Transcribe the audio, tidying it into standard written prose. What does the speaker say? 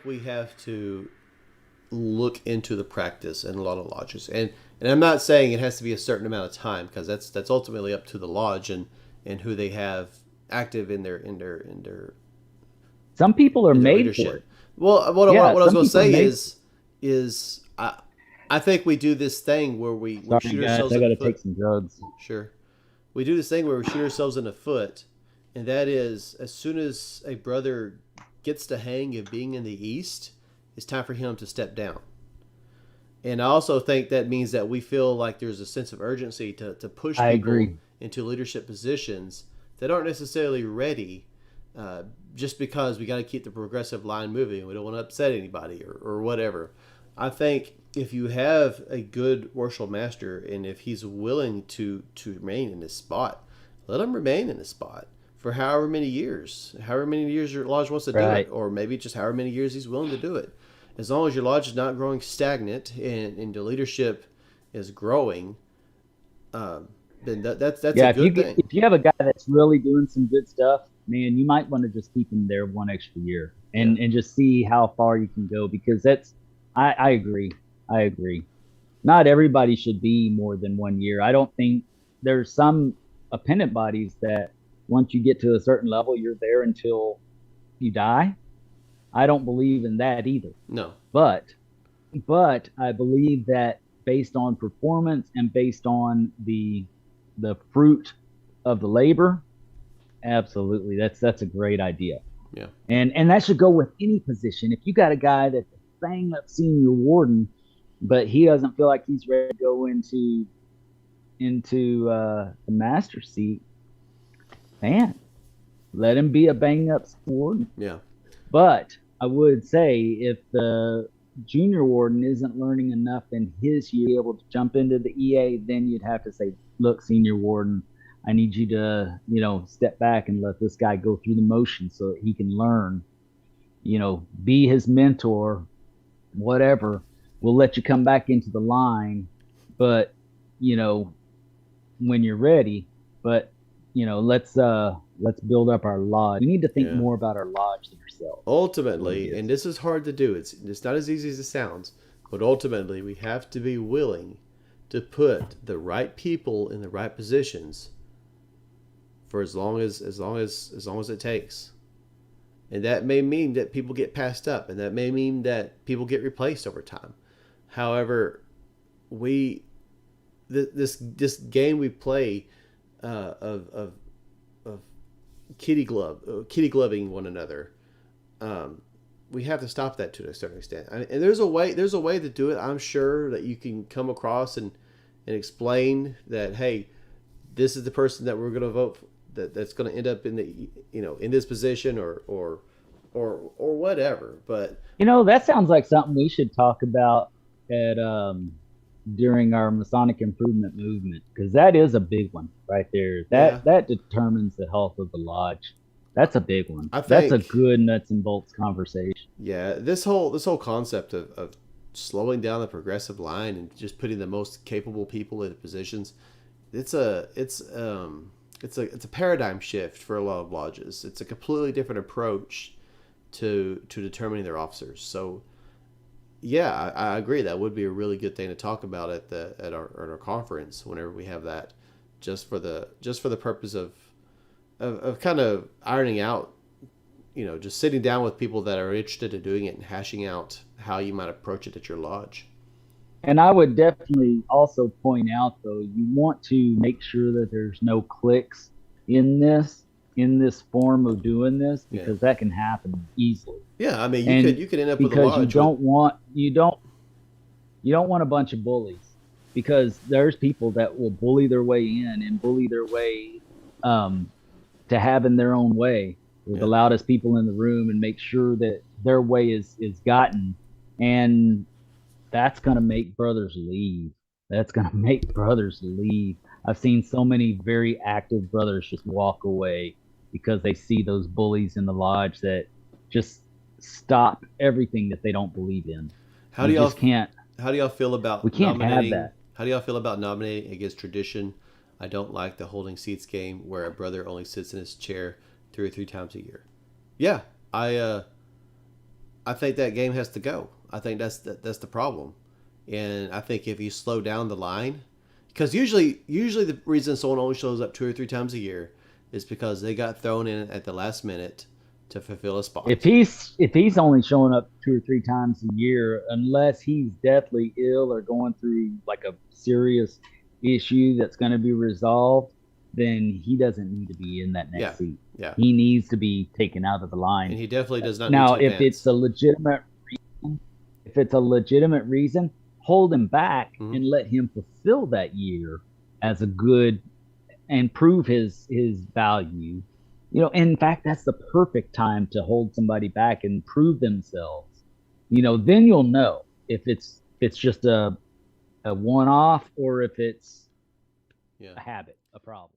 we have to look into the practice in a lot of lodges, and I'm not saying it has to be a certain amount of time, because that's ultimately up to the lodge and who they have active in their Some people are in their made for it. leadership. Well, Yeah, what I was some going to people are say made. is I think we do this thing where we Sorry, shoot guys, ourselves I in got the to take foot. some drugs. Sure, we do this thing where we shoot ourselves in the foot, and that is, as soon as a brother gets the hang of being in the East, it's time for him to step down. And I also think that means that we feel like there's a sense of urgency to push I people agree. into leadership positions that aren't necessarily ready, uh, just because we got to keep the progressive line moving. We don't want to upset anybody, or whatever. I think if you have a good worship master, and if he's willing to remain in this spot, let him remain in this spot for however many years your lodge wants to do it, Right. or maybe just however many years he's willing to do it. As long as your lodge is not growing stagnant, and the leadership is growing, um, then that's a Yeah, good thing. if you have a guy that's really doing some good stuff, man, you might want to just keep him there one extra year Yeah. and just see how far you can go because that's I agree. I agree. Not everybody should be more than 1 year. I don't think there's some appendant bodies that once you get to a certain level, you're there until you die. I don't believe in that either. No. But I believe that based on performance and based on the fruit of the labor, absolutely, that's a great idea. Yeah. And that should go with any position. If you got a guy that's a bang up senior warden, but he doesn't feel like he's ready to go into the master seat, man, let him be a bang up warden. Yeah. But I would say if the junior warden isn't learning enough in his year to be able to jump into the EA, then you'd have to say, look, senior warden, I need you to, step back and let this guy go through the motions so that he can learn, be his mentor, whatever. We'll let you come back into the line, but, you know, when you're ready, but let's build up our lodge. We need to think Yeah. more about our lodge than ourselves. That's what it Ultimately, and is. this is hard to do. It's not as easy as it sounds, but ultimately we have to be willing to put the right people in the right positions for as long as it takes. And that may mean that people get passed up, and that may mean that people get replaced over time. However, we this game we play, of kitty gloving one another. Um, we have to stop that to a certain extent. And there's a way to do it. I'm sure that you can come across and explain that, hey, this is the person that we're going to vote for, that's going to end up in the in this position, or whatever. But That sounds like something we should talk about at during our Masonic improvement movement because that is a big one right there. yeah, That determines the health of the lodge. That's a big one. I That's a think, good nuts and bolts conversation. yeah, this whole concept of slowing down the progressive line and just putting the most capable people in positions, it's a paradigm shift for a lot of lodges. It's a completely different approach to determining their officers. So yeah, I agree. That would be a really good thing to talk about at our conference whenever we have that, just for the purpose of kind of ironing out, just sitting down with people that are interested in doing it and hashing out how you might approach it at your lodge. And I would definitely also point out though, you want to make sure that there's no clicks in this in this form of doing this Yeah, because that can happen easily. yeah. I mean, you could And you could end up with a because lodge with, you don't want a bunch of bullies because there's people that will bully their way in and bully their way um, to having their own way. They're the yeah, loudest people in the room and make sure that their way is gotten, and that's gonna make brothers leave. That's gonna make brothers leave. I've seen so many very active brothers just walk away because they see those bullies in the lodge that just stop everything that they don't believe in. how do We y'all just can't. how do y'all feel We about can't have nominating? that. How do y'all feel about nominating against tradition? I don't like the holding seats game where a brother only sits in his chair 2 or 3 times a year. Yeah, I I think that game has to go. I think that's the problem, and I think if you slow down the line, because usually the reason someone only shows up 2 or 3 times a year is because they got thrown in at the last minute to fulfill a If spot. he's only showing up 2 or 3 times a year, unless he's deathly ill or going through like a serious issue that's going to be resolved, then he doesn't need to be in that Yeah, next seat. yeah, He needs to be taken out of the line. and he definitely does not need Now, to if it's advance. a legitimate if it's a legitimate reason, hold him back Hmm. and let him fulfill that year as a good and prove his value. In fact, that's the perfect time to hold somebody back and prove themselves. Then you'll know if it's just a one off or if it's Yeah. a habit, a problem.